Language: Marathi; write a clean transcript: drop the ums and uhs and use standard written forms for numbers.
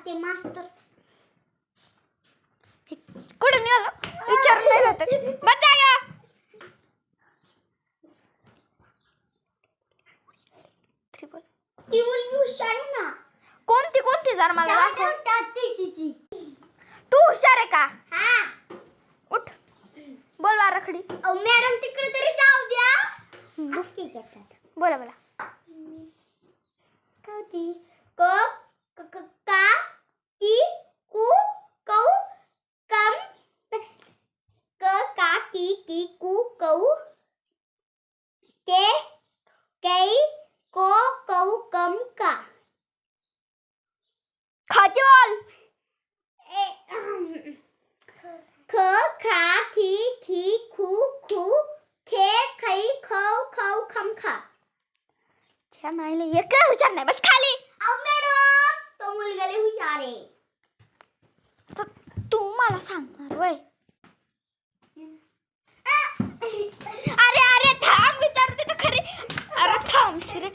ते मास्तर कुठे निघाला विचारलं नाही जात बच्चा ग ती मुलगी हुशार आहे ना कोणती कोणती जर मला दाखव ती तू हुशार आहे का हा उठ बोल वारखडी मॅडम तिकडे तरी जाऊ द्या असकी करतात बोला बोला कौती क क का की कु कौ कम क का की कु कौ के कै को कौ कम का खाची बोल ख खा खी खू खू खे खै खौ खौ खम खा छ्या नाहीले एक हुशार नाही बस खाली अहो मॅडम तो मुलगा लय हुशार आहे तू मला सांगणार वय अरे अरे थांब विचारते तर खरे अरे थांब रे